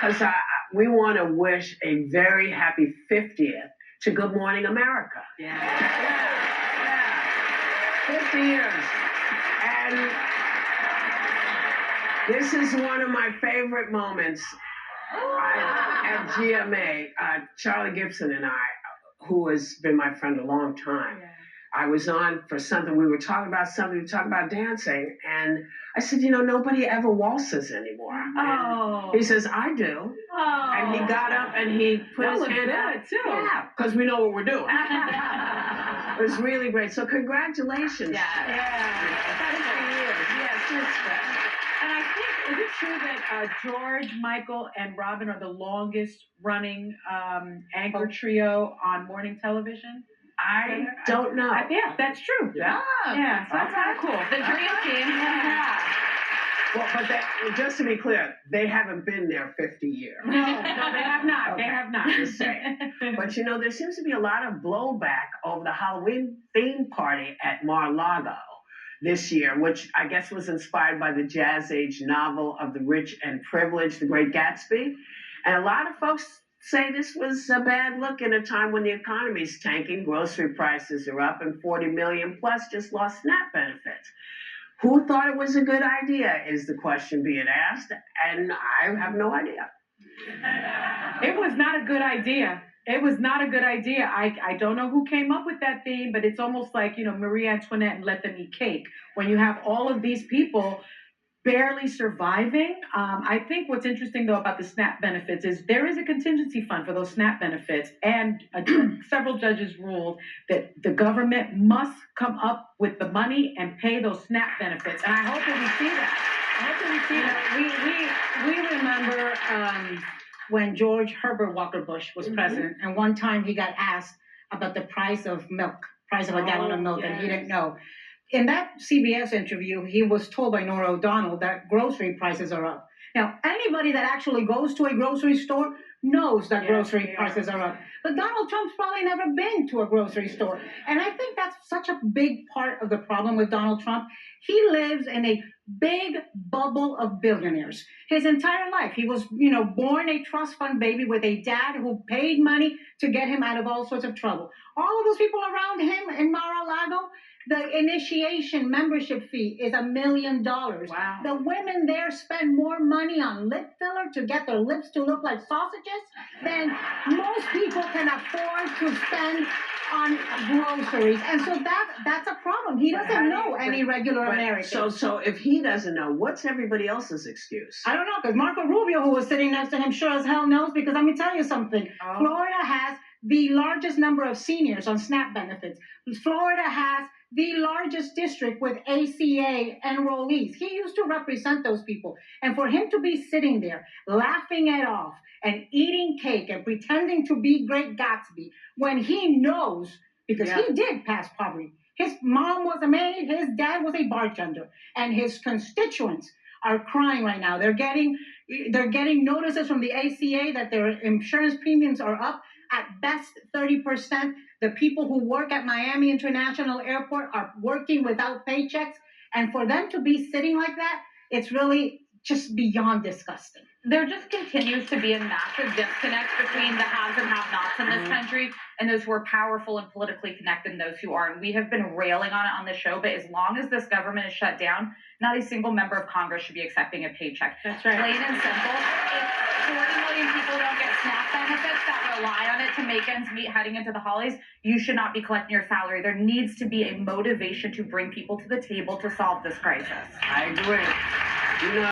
because we want to wish a very happy 50th to Good Morning America. Yeah. 50 years. And this is one of my favorite moments at GMA. Charlie Gibson and I, who has been my friend a long time, I was on for something, we were talking about something, we talked about dancing, and I said, nobody ever waltzes anymore. Oh. And he says, I do. Oh. And he got up and he put his hand out. Too. Yeah, because we know what we're doing. It was really great. So congratulations. Yeah. Yes, and I think, is it true that George, Michael, and Robin are the longest running anchor trio on morning television? I don't know. Yeah, that's true. Yeah. Yeah, so that's kind of cool. The dream team. Yeah. Well, but just to be clear, they haven't been there 50 years. No, they have not. Okay. They have not. Just saying. But there seems to be a lot of blowback over the Halloween theme party at Mar-a-Lago this year, which I guess was inspired by the Jazz Age novel of the rich and privileged, The Great Gatsby. And a lot of folks say this was a bad look in a time when the economy's tanking, grocery prices are up, and 40 million plus just lost SNAP benefits. Who thought it was a good idea is the question being asked, and I have no idea. It was not a good idea. It was not a good idea. I don't know who came up with that theme, but it's almost like, Marie Antoinette and Let Them Eat Cake. When you have all of these people barely surviving. I think what's interesting, though, about the SNAP benefits is there is a contingency fund for those SNAP benefits, and several judges ruled that the government must come up with the money and pay those SNAP benefits. And I hope that we see that. We remember when George Herbert Walker Bush was president, and one time he got asked about the price of a gallon of milk, and he didn't know. In that CBS interview, he was told by Norah O'Donnell that grocery prices are up. Now, anybody that actually goes to a grocery store knows that grocery prices are up. But Donald Trump's probably never been to a grocery store. And I think that's such a big part of the problem with Donald Trump. He lives in a big bubble of billionaires. His entire life, he was, born a trust fund baby with a dad who paid money to get him out of all sorts of trouble. All of those people around him in Mar-a-Lago, the initiation membership fee is $1 million. Wow. The women there spend more money on lip filler to get their lips to look like sausages than most people can afford to spend on groceries. And so that's a problem. He doesn't know any regular American. So if he doesn't know, what's everybody else's excuse? I don't know, because Marco Rubio, who was sitting next to him, sure as hell knows, because let me tell you something. Florida has the largest number of seniors on SNAP benefits. Florida has the largest district with ACA enrollees. He used to represent those people. And for him to be sitting there, laughing it off and eating cake and pretending to be Great Gatsby when he knows, because he did pass poverty. His mom was a maid, his dad was a bartender, and his constituents are crying right now. They're getting notices from the ACA that their insurance premiums are up at best 30%. The people who work at Miami International Airport are working without paychecks. And for them to be sitting like that, it's really just beyond disgusting. There just continues to be a massive disconnect between the haves and have-nots in this country and those who are powerful and politically connected and those who aren't. We have been railing on it on the show, but as long as this government is shut down, not a single member of Congress should be accepting a paycheck. That's right. Plain and simple. If 40 million people don't get SNAP benefits that rely on it to make ends meet heading into the holidays, you should not be collecting your salary. There needs to be a motivation to bring people to the table to solve this crisis. I agree.